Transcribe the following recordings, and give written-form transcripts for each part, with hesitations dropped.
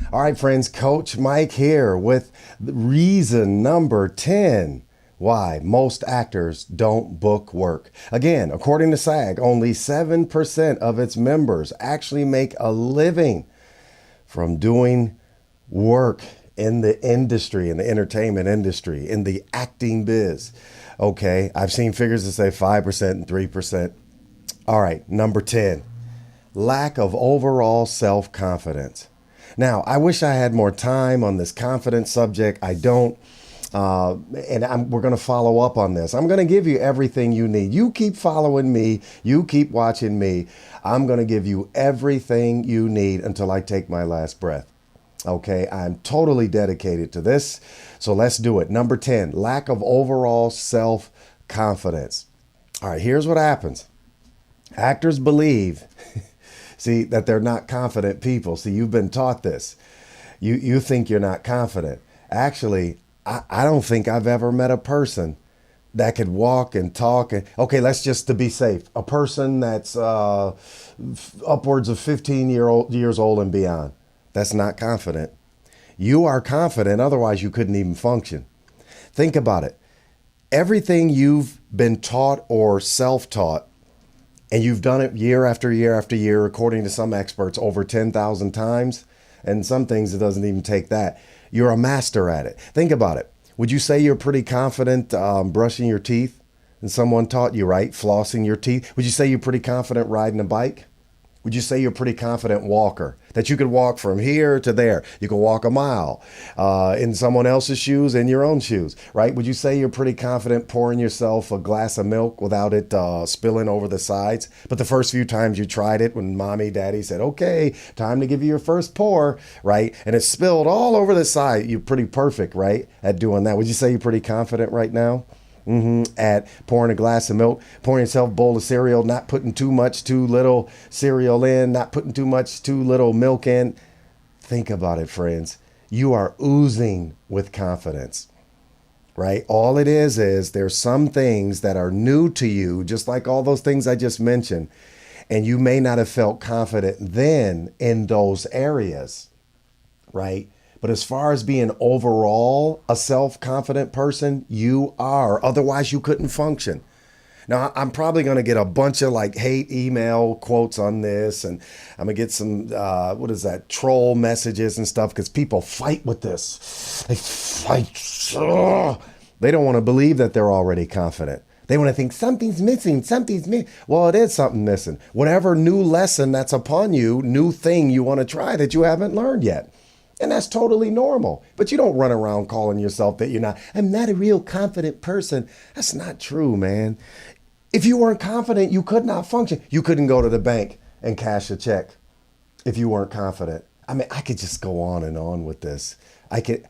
All right, friends, Coach Mike here with reason number 10 why most actors don't book work. Again, according to SAG, only 7% of its members actually make a living from doing work in the industry, in the entertainment industry, in the acting biz. Okay, I've seen figures that say 5% and 3%. All right, number 10, lack of overall self-confidence. Now, I wish I had more time on this confidence subject. I don't. We're going to follow up on this. I'm going to give you everything you need. You keep following me. You keep watching me. I'm going to give you everything you need until I take my last breath. Okay, I'm totally dedicated to this. So let's do it. Number 10, lack of overall self-confidence. All right, here's what happens. Actors believe, see, that they're not confident people. See, you've been taught this. You think you're not confident. Actually, I don't think I've ever met a person that could walk and talk. Okay, let's just to be safe. A person that's upwards of 15 years old and beyond. That's not confident. You are confident, otherwise you couldn't even function. Think about it. Everything you've been taught or self-taught, and you've done it year after year after year, according to some experts, over 10,000 times. And some things it doesn't even take that. You're a master at it. Think about it. Would you say you're pretty confident brushing your teeth? And someone taught you, right? Flossing your teeth. Would you say you're pretty confident riding a bike? Would you say you're a pretty confident walker? That you could walk from here to there. You can walk a mile in someone else's shoes and your own shoes, right? Would you say you're pretty confident pouring yourself a glass of milk without it spilling over the sides? But the first few times you tried it, when mommy, daddy said, okay, time to give you your first pour, right? And it spilled all over the side. You're pretty perfect, right, at doing that. Would you say you're pretty confident right now? At pouring a glass of milk, pouring yourself a bowl of cereal, not putting too much, too little cereal in, not putting too much, too little milk in. Think about it, friends. You are oozing with confidence, right? All it is there's some things that are new to you, just like all those things I just mentioned, and you may not have felt confident then in those areas, right? But as far as being overall a self-confident person, you are. Otherwise, you couldn't function. Now, I'm probably going to get a bunch of like hate email quotes on this. And I'm going to get some, troll messages and stuff because people fight with this. They fight. Ugh. They don't want to believe that they're already confident. They want to think something's missing, Well, it is something missing. Whatever new lesson that's upon you, new thing you want to try that you haven't learned yet. And that's totally normal. But you don't run around calling yourself that I'm not a real confident person. That's not true, man. If you weren't confident, you could not function. You couldn't go to the bank and cash a check if you weren't confident. I mean, I could just go on and on with this. If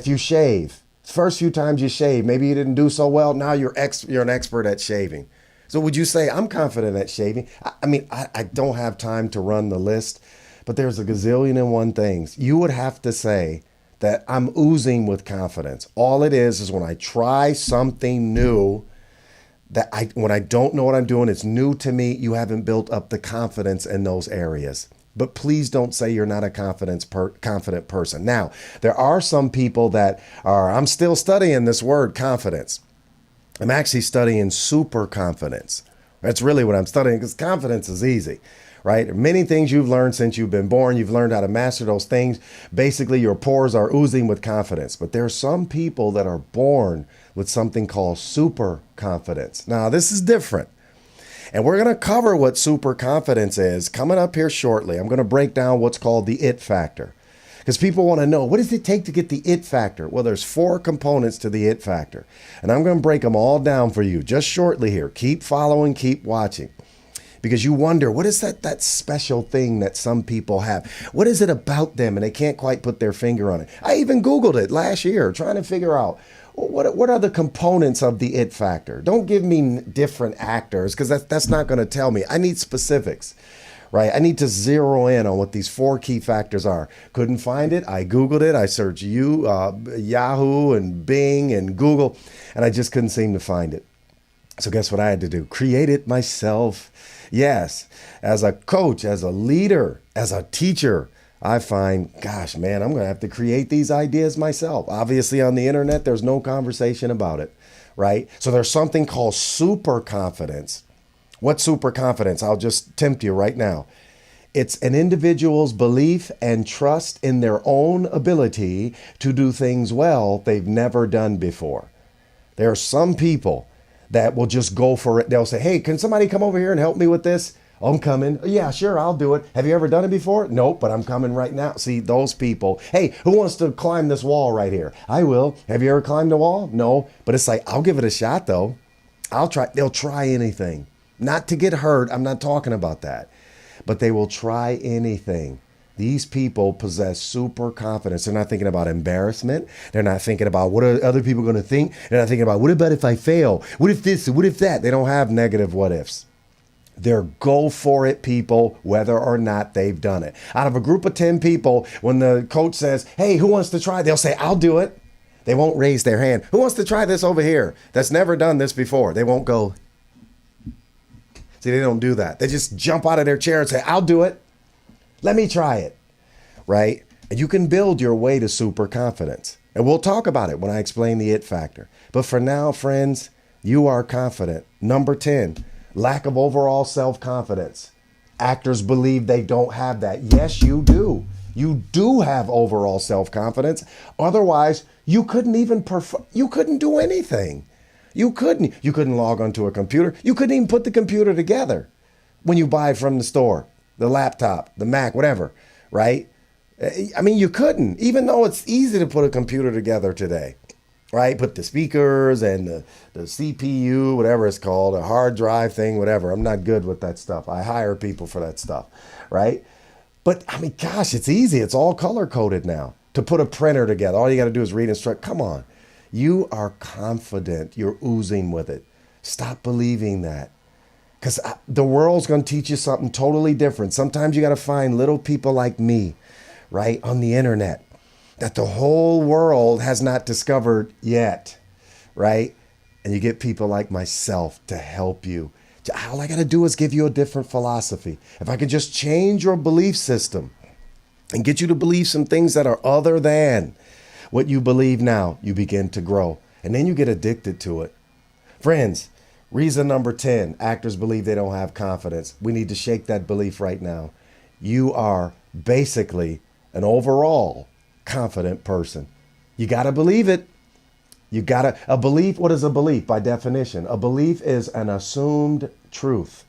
you shave, first few times you shave, maybe you didn't do so well. Now you're an expert at shaving. So would you say I'm confident at shaving? I don't have time to run the list. But there's a gazillion and one things. You would have to say that I'm oozing with confidence. All it is when I try something new, when I don't know what I'm doing, it's new to me, you haven't built up the confidence in those areas. But please don't say you're not a confident person. Now, there are some people that I'm still studying this word confidence. I'm actually studying super confidence. That's really what I'm studying because confidence is easy. Right? Many things you've learned since you've been born. You've learned how to master those things. Basically, your pores are oozing with confidence. But there are some people that are born with something called super confidence. Now, this is different. And we're going to cover what super confidence is coming up here shortly. I'm going to break down what's called the it factor. Because people want to know, what does it take to get the it factor? Well, there's 4 components to the it factor. And I'm going to break them all down for you just shortly here. Keep following, keep watching. Because you wonder, what is that special thing that some people have? What is it about them? And they can't quite put their finger on it. I even Googled it last year, trying to figure out what are the components of the it factor? Don't give me different actors, because that's not going to tell me. I need specifics, right? I need to zero in on what these 4 key factors are. Couldn't find it. I Googled it. I searched Yahoo and Bing and Google, and I just couldn't seem to find it. So guess what I had to do? Create it myself. Yes, as a coach, as a leader, as a teacher, I find, gosh, man, I'm going to have to create these ideas myself. Obviously, on the internet, there's no conversation about it, right? So there's something called super confidence. What's super confidence? I'll just tempt you right now. It's an individual's belief and trust in their own ability to do things well they've never done before. There are some people that will just go for it. They'll say, hey, can somebody come over here and help me with this? I'm coming. Yeah, sure, I'll do it. Have you ever done it before? Nope, but I'm coming right now. See, those people. Hey, who wants to climb this wall right here? I will. Have you ever climbed a wall? No, but it's like, I'll give it a shot though. I'll try. They'll try anything. Not to get hurt. I'm not talking about that. But they will try anything. These people possess super confidence. They're not thinking about embarrassment. They're not thinking about what are other people going to think. They're not thinking about what about if I fail? What if this? What if that? They don't have negative what ifs. They're go for it people, whether or not they've done it. Out of a group of 10 people, when the coach says, hey, who wants to try? They'll say, I'll do it. They won't raise their hand. Who wants to try this over here? That's never done this before. They won't go. See, they don't do that. They just jump out of their chair and say, I'll do it. Let me try it. Right? And you can build your way to super confidence. And we'll talk about it when I explain the it factor. But for now, friends, you are confident. Number 10, lack of overall self-confidence. Actors believe they don't have that. Yes, you do. You do have overall self-confidence. Otherwise, you couldn't even you couldn't do anything. You couldn't log onto a computer. You couldn't even put the computer together when you buy it from the store, the laptop, the Mac, whatever, right? I mean, you couldn't, even though it's easy to put a computer together today, right? Put the speakers and the CPU, whatever it's called, a hard drive thing, whatever. I'm not good with that stuff. I hire people for that stuff, right? But I mean, gosh, it's easy. It's all color coded now. To put a printer together, all you got to do is read instruct. Come on. You are confident. You're oozing with it. Stop believing that. Because the world's going to teach you something totally different. Sometimes you got to find little people like me, right, on the internet that the whole world has not discovered yet, right? And you get people like myself to help you. All I got to do is give you a different philosophy. If I could just change your belief system and get you to believe some things that are other than what you believe now, you begin to grow. And then you get addicted to it. Friends, reason number 10, actors believe they don't have confidence. We need to shake that belief right now. You are basically an overall confident person. You got to believe it. A belief, what is a belief by definition? A belief is an assumed truth.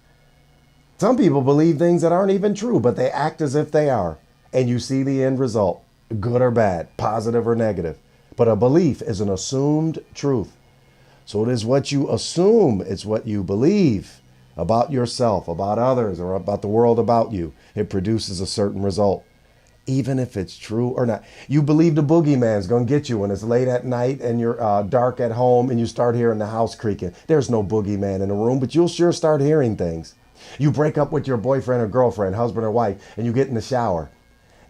Some people believe things that aren't even true, but they act as if they are. And you see the end result. Good or bad, positive or negative. But a belief is an assumed truth. So it is what you assume, it's what you believe about yourself, about others, or about the world about you. It produces a certain result, even if it's true or not. You believe the boogeyman's going to get you when it's late at night and you're dark at home and you start hearing the house creaking. There's no boogeyman in the room, but you'll sure start hearing things. You break up with your boyfriend or girlfriend, husband or wife, and you get in the shower.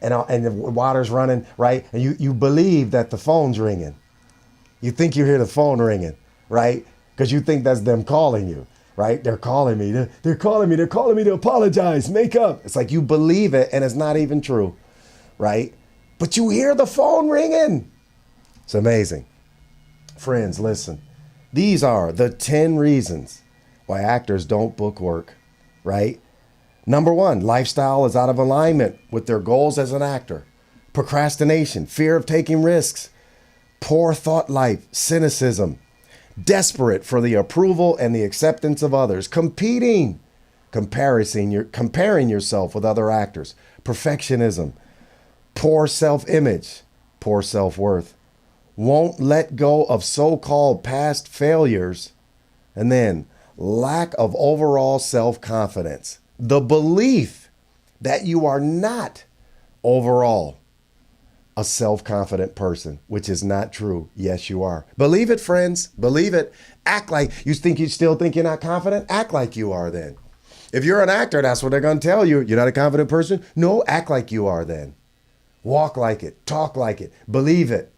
And the water's running, right? And you believe that the phone's ringing. You think you hear the phone ringing, right? Because you think that's them calling you, right? They're calling me. They're calling me. They're calling me to apologize, make up. It's like you believe it and it's not even true, right? But you hear the phone ringing. It's amazing. Friends, listen. These are the 10 reasons why actors don't book work, right? Number 1, lifestyle is out of alignment with their goals as an actor. Procrastination, fear of taking risks, poor thought life, cynicism, desperate for the approval and the acceptance of others, comparing yourself with other actors, perfectionism, poor self-image, poor self-worth, won't let go of so-called past failures, and then lack of overall self-confidence. The belief that you are not overall a self-confident person, which is not true. Yes, you are. Believe it, friends. Believe it. Act like you still think you're not confident. Act like you are then. If you're an actor, that's what they're going to tell you. You're not a confident person? No, act like you are then. Walk like it. Talk like it. Believe it.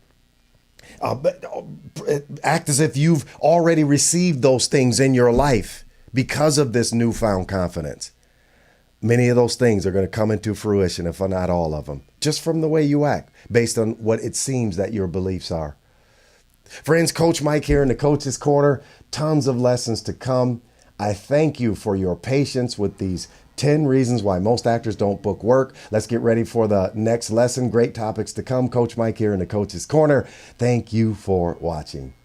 Act as if you've already received those things in your life because of this newfound confidence. many of those things are going to come into fruition, if not all of them, just from the way you act, based on what it seems that your beliefs are. Friends, Coach Mike here in the Coach's Corner. Tons of lessons to come. I thank you for your patience with these 10 reasons why most actors don't book work. Let's get ready for the next lesson. Great topics to come. Coach Mike here in the Coach's Corner. Thank you for watching.